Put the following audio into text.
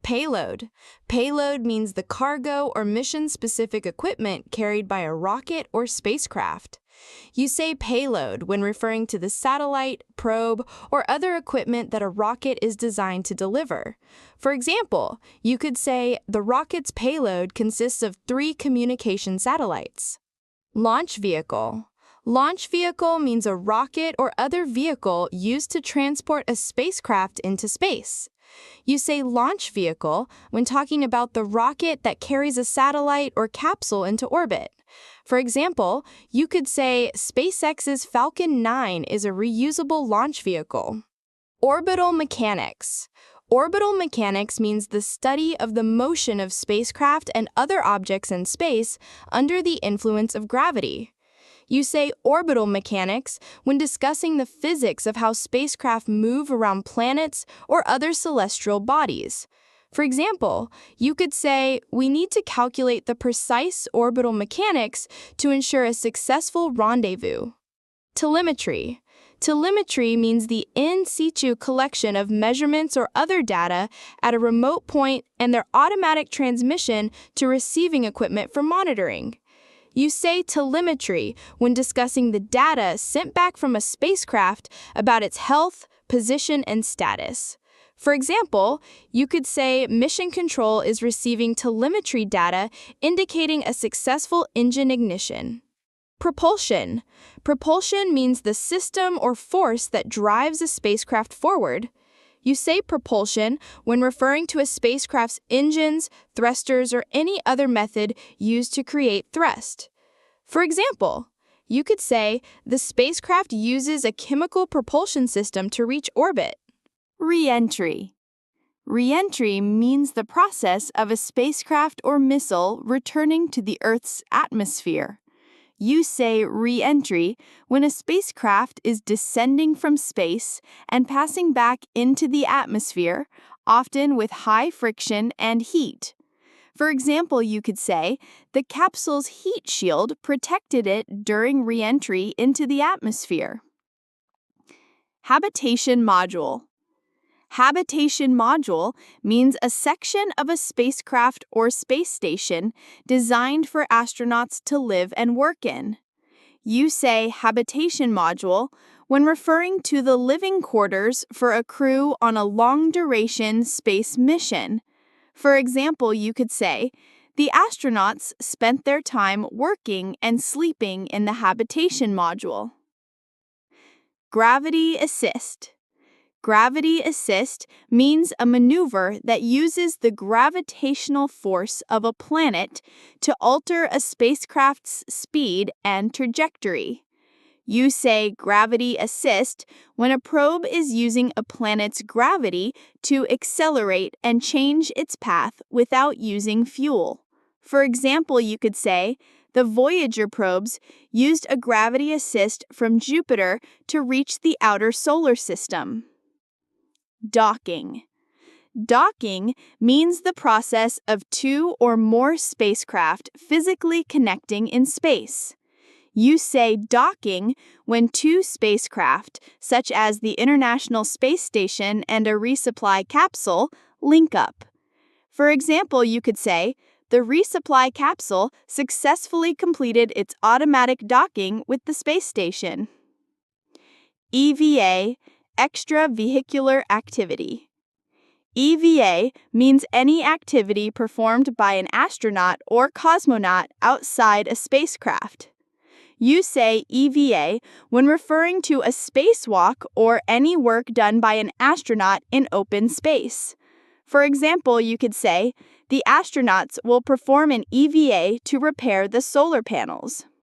Payload. Payload means the cargo or mission-specific equipment carried by a rocket or spacecraft. You say payload when referring to the satellite, probe, or other equipment that a rocket is designed to deliver. For example, you could say the rocket's payload consists of 3 communication satellites. Launch vehicle. Launch vehicle means a rocket or other vehicle used to transport a spacecraft into space. You say launch vehicle when talking about the rocket that carries a satellite or capsule into orbit. For example, you could say SpaceX's Falcon 9 is a reusable launch vehicle. Orbital Mechanics. Orbital mechanics means the study of the motion of spacecraft and other objects in space under the influence of gravity. You say orbital mechanics when discussing the physics of how spacecraft move around planets or other celestial bodies. For example, you could say, we need to calculate the precise orbital mechanics to ensure a successful rendezvous. Telemetry. Telemetry means the in situ collection of measurements or other data at a remote point and their automatic transmission to receiving equipment for monitoring. You say telemetry when discussing the data sent back from a spacecraft about its health, position, and status. For example, you could say Mission Control is receiving telemetry data indicating a successful engine ignition. Propulsion. Propulsion means the system or force that drives a spacecraft forward. You say propulsion when referring to a spacecraft's engines, thrusters, or any other method used to create thrust. For example, you could say the spacecraft uses a chemical propulsion system to reach orbit. Reentry. Reentry means the process of a spacecraft or missile returning to the Earth's atmosphere. You say reentry when a spacecraft is descending from space and passing back into the atmosphere, often with high friction and heat. For example, you could say the capsule's heat shield protected it during reentry into the atmosphere. Habitation Module. Habitation Module means a section of a spacecraft or space station designed for astronauts to live and work in. You say Habitation Module when referring to the living quarters for a crew on a long-duration space mission. For example, you could say, the astronauts spent their time working and sleeping in the Habitation Module. Gravity Assist. Gravity assist means a maneuver that uses the gravitational force of a planet to alter a spacecraft's speed and trajectory. You say gravity assist when a probe is using a planet's gravity to accelerate and change its path without using fuel. For example, you could say, the Voyager probes used a gravity assist from Jupiter to reach the outer solar system. Docking. Docking means the process of 2 or more spacecraft physically connecting in space. You say docking when 2 spacecraft, such as the International Space Station and a resupply capsule, link up. For example, you could say, the resupply capsule successfully completed its automatic docking with the space station. EVA, Extra-Vehicular Activity. EVA means any activity performed by an astronaut or cosmonaut outside a spacecraft. You say EVA when referring to a spacewalk or any work done by an astronaut in open space. For example, you could say, the astronauts will perform an EVA to repair the solar panels.